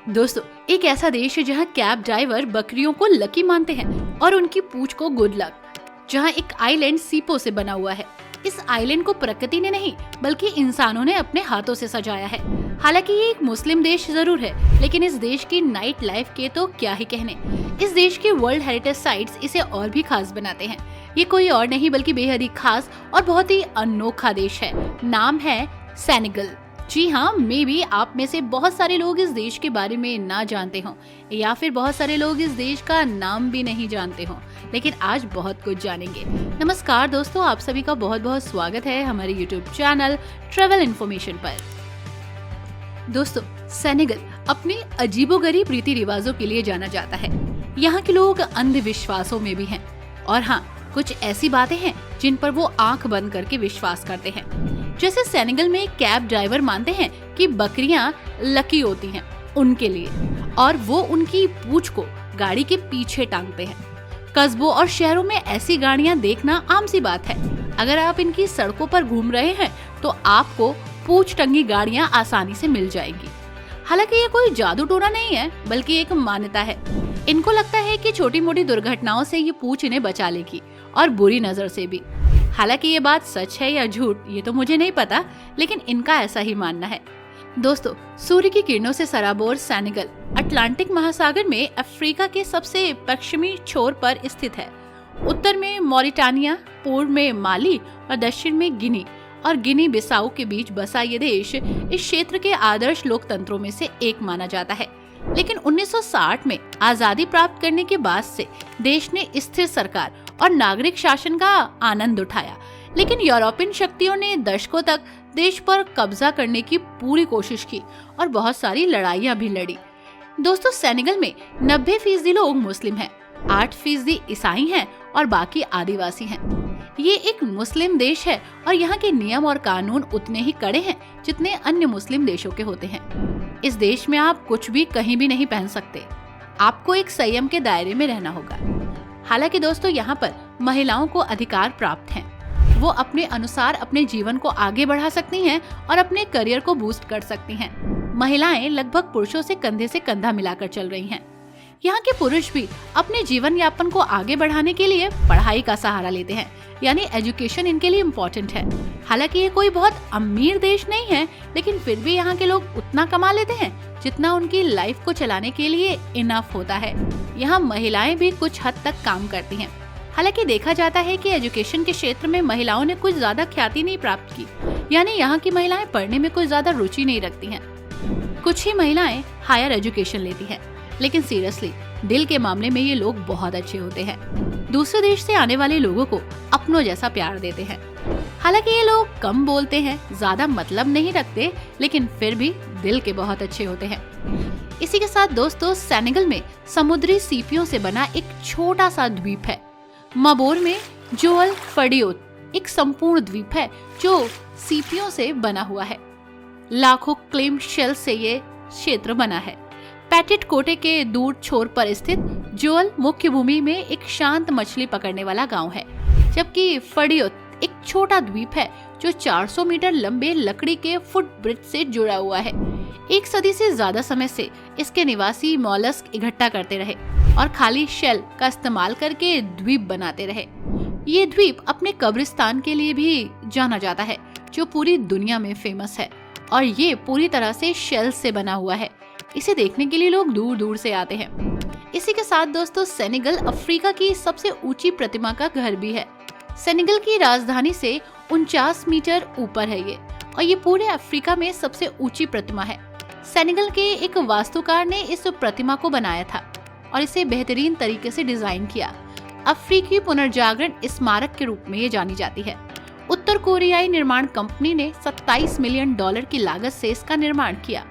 दोस्तों, एक ऐसा देश है जहाँ कैब ड्राइवर बकरियों को लकी मानते हैं और उनकी पूंछ को गुड लक। जहाँ एक आइलैंड सीपों से बना हुआ है। इस आइलैंड को प्रकृति ने नहीं बल्कि इंसानों ने अपने हाथों से सजाया है। हालांकि ये एक मुस्लिम देश जरूर है, लेकिन इस देश की नाइट लाइफ के तो क्या ही कहने। इस देश के वर्ल्ड हेरिटेज साइट्स इसे और भी खास बनाते हैं। ये कोई और नहीं बल्कि बेहद ही खास और बहुत ही अनोखा देश है। नाम है सेनेगल। जी हाँ, मे बी आप में से बहुत सारे लोग इस देश के बारे में ना जानते हो या फिर बहुत सारे लोग इस देश का नाम भी नहीं जानते हो, लेकिन आज बहुत कुछ जानेंगे। नमस्कार दोस्तों, आप सभी का बहुत बहुत स्वागत है हमारे YouTube चैनल ट्रेवल इन्फॉर्मेशन पर। दोस्तों, सेनेगल अपने अजीबोगरीब रीति रिवाजों के लिए जाना जाता है। यहाँ के लोग अंधविश्वासों में भी हैं और हाँ, कुछ ऐसी बातें हैं जिन पर वो आंख बंद करके विश्वास करते हैं। जैसे सेनेगल में कैब ड्राइवर मानते हैं कि बकरियां लकी होती हैं उनके लिए और वो उनकी पूंछ को गाड़ी के पीछे टांगते हैं। कस्बों और शहरों में ऐसी गाड़ियां देखना आम सी बात है। अगर आप इनकी सड़कों पर घूम रहे हैं तो आपको पूंछ टंगी गाड़ियां आसानी से मिल जाएगी। हालांकि ये कोई जादू टोना नहीं है बल्कि एक मान्यता है। इनको लगता है कि छोटी मोटी दुर्घटनाओं से ये पूंछ इन्हें बचा लेगी और बुरी नजर से भी। हालांकि ये बात सच है या झूठ ये तो मुझे नहीं पता, लेकिन इनका ऐसा ही मानना है। दोस्तों, सूर्य की किरणों से सराबोर सेनेगल अटलांटिक महासागर में अफ्रीका के सबसे पश्चिमी छोर पर स्थित है। उत्तर में मॉरिटानिया, पूर्व में माली और दक्षिण में गिनी और गिनी बिसाऊ के बीच बसा ये देश इस क्षेत्र के आदर्श लोकतंत्रों में से एक माना जाता है। लेकिन 1960 में आजादी प्राप्त करने के बाद से देश ने स्थिर सरकार और नागरिक शासन का आनंद उठाया, लेकिन यूरोपियन शक्तियों ने दशकों तक देश पर कब्जा करने की पूरी कोशिश की और बहुत सारी लड़ाइयां भी लड़ी। दोस्तों, सेनेगल में 90% लोग मुस्लिम हैं, 8% ईसाई हैं और बाकी आदिवासी हैं। ये एक मुस्लिम देश है और यहाँ के नियम और कानून उतने ही कड़े हैं जितने अन्य मुस्लिम देशों के होते हैं। इस देश में आप कुछ भी कहीं भी नहीं पहन सकते। आपको एक संयम के दायरे में रहना होगा। हालांकि दोस्तों, यहाँ पर महिलाओं को अधिकार प्राप्त हैं। वो अपने अनुसार अपने जीवन को आगे बढ़ा सकती हैं और अपने करियर को बूस्ट कर सकती हैं। महिलाएं लगभग पुरुषों से कंधे से कंधा मिलाकर चल रही हैं। यहाँ के पुरुष भी अपने जीवन यापन को आगे बढ़ाने के लिए पढ़ाई का सहारा लेते हैं, यानी एजुकेशन इनके लिए इम्पोर्टेंट है। हालांकि ये कोई बहुत अमीर देश नहीं है, लेकिन फिर भी यहाँ के लोग उतना कमा लेते हैं जितना उनकी लाइफ को चलाने के लिए इनफ होता है। यहाँ महिलाएं भी कुछ हद तक काम करती हैं। हालांकि देखा जाता है कि एजुकेशन के क्षेत्र में महिलाओं ने कुछ ज्यादा ख्याति नहीं प्राप्त की, यानी यहाँ की महिलाएं पढ़ने में कुछ ज्यादा रुचि नहीं रखती हैं। कुछ ही महिलाएं हायर एजुकेशन लेती हैं, लेकिन सीरियसली दिल के मामले में ये लोग बहुत अच्छे होते हैं। दूसरे देश से आने वाले लोगों को अपनों जैसा प्यार देते हैं। हालांकि ये लोग कम बोलते हैं, ज्यादा मतलब नहीं रखते, लेकिन फिर भी दिल के बहुत अच्छे होते हैं। इसी के साथ दोस्तों, सेनेगल में समुद्री सीपियों से बना एक छोटा सा द्वीप है। मबोर में जोअल फडियोत एक संपूर्ण द्वीप है जो सीपियों से बना हुआ है। लाखों क्लेम शेल से ये क्षेत्र बना है। पैटेट कोटे के दूर छोर पर स्थित जोअल मुख्य भूमि में एक शांत मछली पकड़ने वाला गांव है, जबकि फडियोत एक छोटा द्वीप है जो 400 मीटर लंबे लकड़ी के फुटब्रिज से जुड़ा हुआ है। एक सदी से ज्यादा समय से इसके निवासी मॉलस्क इकट्ठा करते रहे और खाली शेल का इस्तेमाल करके द्वीप बनाते रहे। ये द्वीप अपने कब्रिस्तान के लिए भी जाना जाता है जो पूरी दुनिया में फेमस है और ये पूरी तरह से शेल से बना हुआ है। इसे देखने के लिए लोग दूर दूर से आते हैं। इसी के साथ दोस्तों, सेनेगल अफ्रीका की सबसे ऊंची प्रतिमा का घर भी है। सेनेगल की राजधानी से 49 मीटर ऊपर है ये और ये पूरे अफ्रीका में सबसे ऊंची प्रतिमा है। सेनेगल के एक वास्तुकार ने इस प्रतिमा को बनाया था और इसे बेहतरीन तरीके से डिजाइन किया। अफ्रीकी पुनर्जागरण स्मारक के रूप में ये जानी जाती है। उत्तर कोरियाई निर्माण कंपनी ने $27 मिलियन की लागत से इसका निर्माण किया।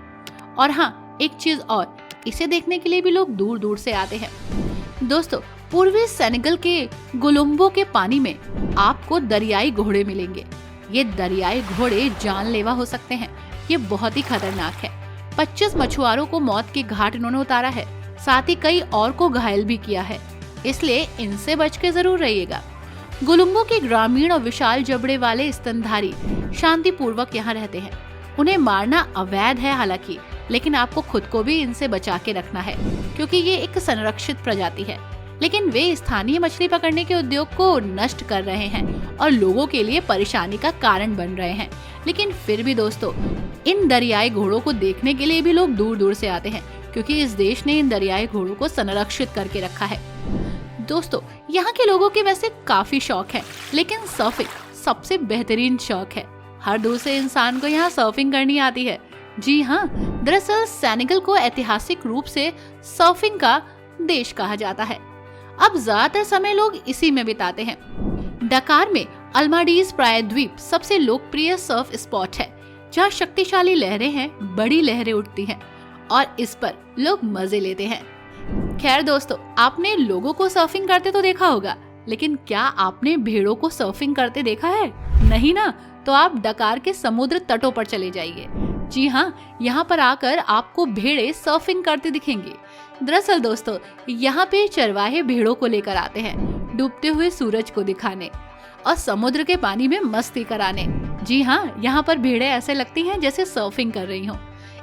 और हाँ, एक चीज और, इसे देखने के लिए भी लोग दूर दूर से आते हैं। दोस्तों, पूर्वी सेनेगल के गुलुम्बो के पानी में आपको दरियाई घोड़े मिलेंगे। ये दरियाई घोड़े जानलेवा हो सकते हैं। ये बहुत ही खतरनाक है। 25 मछुआरों को मौत के घाट इन्होंने उतारा है, साथ ही कई और को घायल भी किया है, इसलिए इनसे बच के जरूर रहिएगा। गुलुम्बो के ग्रामीण और विशाल जबड़े वाले स्तनधारी शांति पूर्वक यहाँ रहते हैं। उन्हें मारना अवैध है हालांकि, लेकिन आपको खुद को भी इनसे बचा के रखना है, क्योंकि ये एक संरक्षित प्रजाति है। लेकिन वे स्थानीय मछली पकड़ने के उद्योग को नष्ट कर रहे हैं और लोगों के लिए परेशानी का कारण बन रहे हैं। लेकिन फिर भी दोस्तों, इन दरियाई घोड़ों को देखने के लिए भी लोग दूर दूर से आते हैं, क्योंकि इस देश ने इन दरियाई घोड़ों को संरक्षित करके रखा है। दोस्तों, यहाँ के लोगों के वैसे काफी शौक है, लेकिन सर्फिंग सबसे बेहतरीन शौक है। हर दूसरे इंसान को यहाँ सर्फिंग करनी आती है। जी हाँ, दरअसल सेनेगल को ऐतिहासिक रूप से सर्फिंग का देश कहा जाता है। अब ज्यादातर समय लोग इसी में बिताते हैं। डकार में अल्माडीज प्रायद्वीप सबसे लोकप्रिय सर्फ स्पॉट है, जहाँ शक्तिशाली लहरें हैं, बड़ी लहरें उठती हैं और इस पर लोग मजे लेते हैं। खैर दोस्तों, आपने लोगों को सर्फिंग करते तो देखा होगा, लेकिन क्या आपने भेड़ों को सर्फिंग करते देखा है? नहीं ना? तो आप डकार के समुद्र तटों पर चले जाइए। जी हाँ, यहाँ पर आकर आपको भेड़ें सर्फिंग करते दिखेंगी। दरअसल दोस्तों, यहाँ पे चरवाहे भेड़ों को लेकर आते हैं डूबते हुए सूरज को दिखाने और समुद्र के पानी में मस्ती कराने। जी हाँ, यहाँ पर भेड़ें ऐसे लगती हैं जैसे सर्फिंग कर रही हों।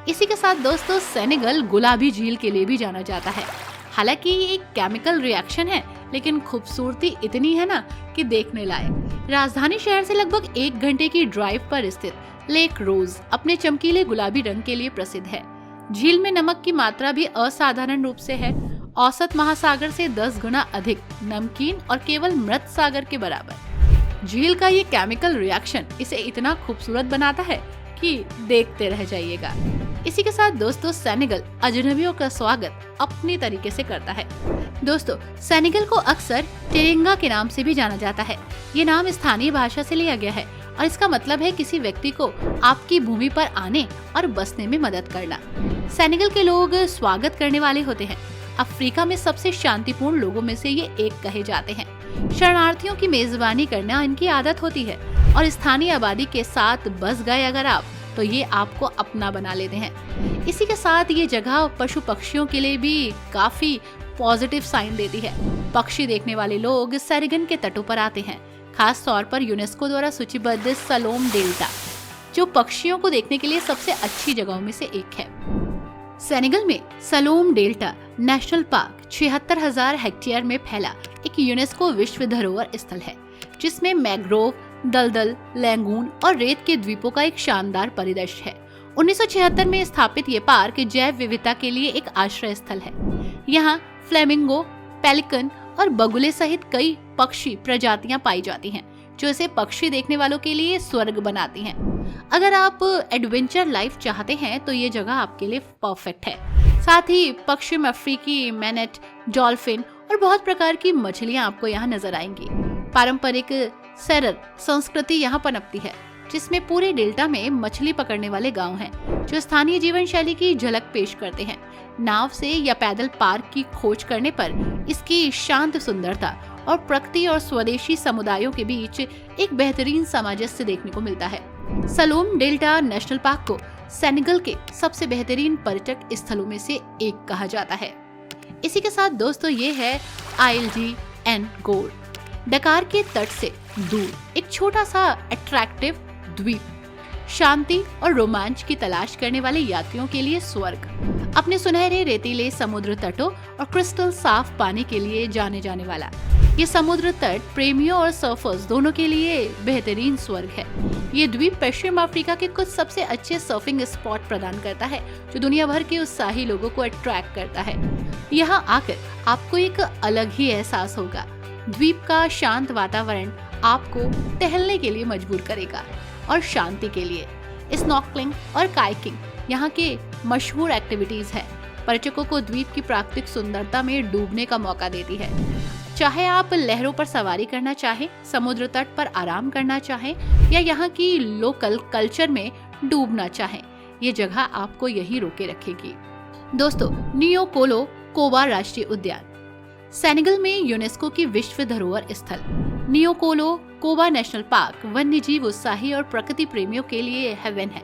इसी के साथ दोस्तों, सेनेगल गुलाबी झील के लिए भी जाना जाता है। हालांकि ये एक केमिकल रिएक्शन है, लेकिन खूबसूरती इतनी है ना कि देखने लायक। राजधानी शहर से लगभग 1 घंटे की ड्राइव पर स्थित लेक रोज अपने चमकीले गुलाबी रंग के लिए प्रसिद्ध है। झील में नमक की मात्रा भी असाधारण रूप से है, औसत महासागर से 10 गुना अधिक नमकीन और केवल मृत सागर के बराबर। झील का ये केमिकल रिएक्शन इसे इतना खूबसूरत बनाता है कि देखते रह जाइएगा। इसी के साथ दोस्तों, सेनेगल अजनबियों का स्वागत अपनी तरीके से करता है। दोस्तों, सेनेगल को अक्सर टेरेंगा के नाम से भी जाना जाता है। ये नाम स्थानीय भाषा से लिया गया है और इसका मतलब है किसी व्यक्ति को आपकी भूमि पर आने और बसने में मदद करना। सेनेगल के लोग स्वागत करने वाले होते हैं। अफ्रीका में सबसे शांतिपूर्ण लोगों में से ये एक कहे जाते हैं। शरणार्थियों की मेजबानी करना इनकी आदत होती है और स्थानीय आबादी के साथ बस गए अगर आप, तो ये आपको अपना बना लेते हैं। इसी के साथ ये जगह पशु पक्षियों के लिए भी काफी पॉजिटिव साइन देती है। पक्षी देखने वाले लोग सेरेगन के तटों पर आते हैं, खास तौर पर यूनेस्को द्वारा सूचीबद्ध सलोम डेल्टा, जो पक्षियों को देखने के लिए सबसे अच्छी जगहों में से एक है। सेनेगल में Salom delta national park 76,000 hectare में फैला एक यूनेस्को विश्व धरोहर स्थल है, जिसमें मैंग्रोव, दलदल, लैंगून और रेत के द्वीपों का एक शानदार परिदृश्य है। 1976 में स्थापित ये पार्क जैव विविधता के लिए एक आश्रय स्थल है। यहाँ फ्लेमिंगो, पेलिकन और बगुले सहित कई पक्षी प्रजातियां पाई जाती हैं, जो इसे पक्षी देखने वालों के लिए स्वर्ग बनाती हैं। अगर आप एडवेंचर लाइफ चाहते हैं तो ये जगह आपके लिए परफेक्ट है। साथ ही पश्चिम अफ्रीकी मैनेट, डॉल्फिन और बहुत प्रकार की मछलियां आपको यहाँ नजर आएंगी। पारंपरिक सेरर संस्कृति यहाँ पनपती है, जिसमें पूरे डेल्टा में मछली पकड़ने वाले गांव हैं, जो स्थानीय जीवन शैली की झलक पेश करते हैं। नाव से या पैदल पार्क की खोज करने पर इसकी शांत सुंदरता और प्रकृति और स्वदेशी समुदायों के बीच एक बेहतरीन सामंजस्य देखने को मिलता है। सलोम डेल्टा नेशनल पार्क को सेनेगल के सबसे बेहतरीन पर्यटक स्थलों में से एक कहा जाता है। इसी के साथ दोस्तों, ये है ILG गोल्ड, डकार के तट से दूर एक छोटा सा अट्रैक्टिव द्वीप, शांति और रोमांच की तलाश करने वाले यात्रियों के लिए स्वर्ग। अपने सुनहरे रेतीले समुद्र तटों और क्रिस्टल साफ पानी के लिए जाने जाने वाला ये समुद्र तट प्रेमियों और सर्फर्स दोनों के लिए बेहतरीन स्वर्ग है। ये द्वीप पश्चिम अफ्रीका के कुछ सबसे अच्छे सर्फिंग स्पॉट प्रदान करता है, जो दुनिया भर के उत्साही लोगों को अट्रैक्ट करता है। यहाँ आकर आपको एक अलग ही एहसास होगा। द्वीप का शांत वातावरण आपको टहलने के लिए मजबूर करेगा और शांति के लिए स्नॉर्कलिंग और काइकिंग यहाँ के मशहूर एक्टिविटीज है। पर्यटकों को द्वीप की प्राकृतिक सुंदरता में डूबने का मौका देती है। चाहे आप लहरों पर सवारी करना चाहें, समुद्र तट पर आराम करना चाहें या यहाँ की लोकल कल्चर में डूबना चाहें, ये जगह आपको यही रोके रखेगी। दोस्तों, नियोकोलो कोबा राष्ट्रीय उद्यान सेनेगल में यूनेस्को की विश्व धरोहर स्थल नियोकोलो कोबा नेशनल पार्क वन्यजीव उत्साही और प्रकृति प्रेमियों के लिए हेवन है।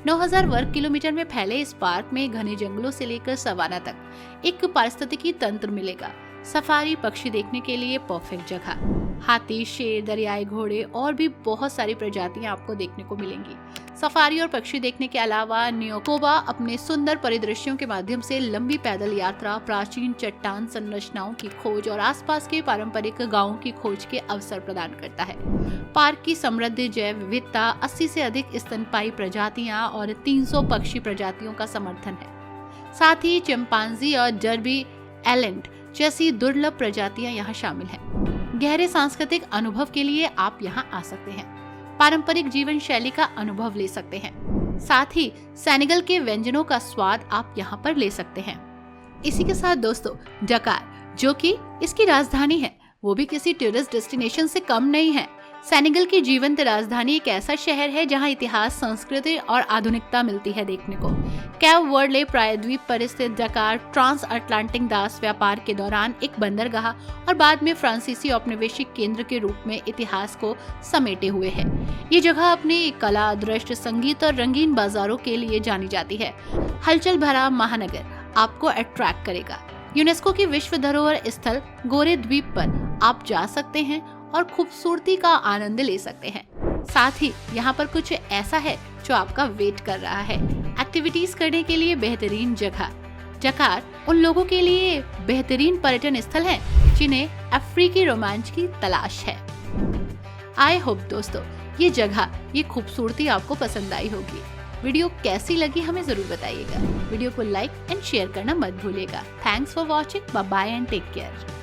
9000 वर्ग किलोमीटर में फैले इस पार्क में घने जंगलों से लेकर सवाना तक एक पारिस्थितिकी तंत्र मिलेगा। सफारी पक्षी देखने के लिए परफेक्ट जगह। हाथी, शेर, दरियाई घोड़े और भी बहुत सारी प्रजातियां आपको देखने को मिलेंगी। सफारी और पक्षी देखने के अलावा न्योकोबा अपने सुंदर परिदृश्यों के माध्यम से लंबी पैदल यात्रा, प्राचीन चट्टान संरचनाओं की खोज और आसपास के पारंपरिक गांवों की खोज के अवसर प्रदान करता है। पार्क की समृद्ध जैव विविधता, 80 से अधिक स्तनपायी प्रजातियां और 300 पक्षी प्रजातियों का समर्थन है। साथ ही चिंपांजी और डर्बी एलेंट जैसी दुर्लभ प्रजातियां यहाँ शामिल हैं। गहरे सांस्कृतिक अनुभव के लिए आप यहाँ आ सकते हैं, पारंपरिक जीवन शैली का अनुभव ले सकते हैं। साथ ही सेनेगल के व्यंजनों का स्वाद आप यहाँ पर ले सकते हैं। इसी के साथ दोस्तों, डकार जो कि इसकी राजधानी है, वो भी किसी टूरिस्ट डेस्टिनेशन से कम नहीं है। सेनेगल की जीवंत राजधानी एक ऐसा शहर है जहां इतिहास, संस्कृति और आधुनिकता मिलती है देखने को। कैप वर्डे प्रायद्वीप पर स्थित डकार ट्रांस अटलांटिक दास व्यापार के दौरान एक बंदरगाह और बाद में फ्रांसीसी औपनिवेशिक केंद्र के रूप में इतिहास को समेटे हुए है। ये जगह अपनी कला, दृश्य, संगीत और रंगीन बाजारों के लिए जानी जाती है। हलचल भरा महानगर आपको अट्रैक्ट करेगा। यूनेस्को की विश्व धरोहर स्थल गोरे द्वीप पर आप जा सकते हैं और खूबसूरती का आनंद ले सकते हैं। साथ ही यहाँ पर कुछ ऐसा है जो आपका वेट कर रहा है। एक्टिविटीज करने के लिए बेहतरीन जगह। डकार उन लोगों के लिए बेहतरीन पर्यटन स्थल है जिन्हें अफ्रीकी रोमांच की तलाश है। आई होप दोस्तों ये जगह, ये खूबसूरती आपको पसंद आई होगी। वीडियो कैसी लगी हमें जरूर बताइएगा। वीडियो को लाइक एंड शेयर करना मत भूलिएगा। Thanks for watching. Bye bye and take care.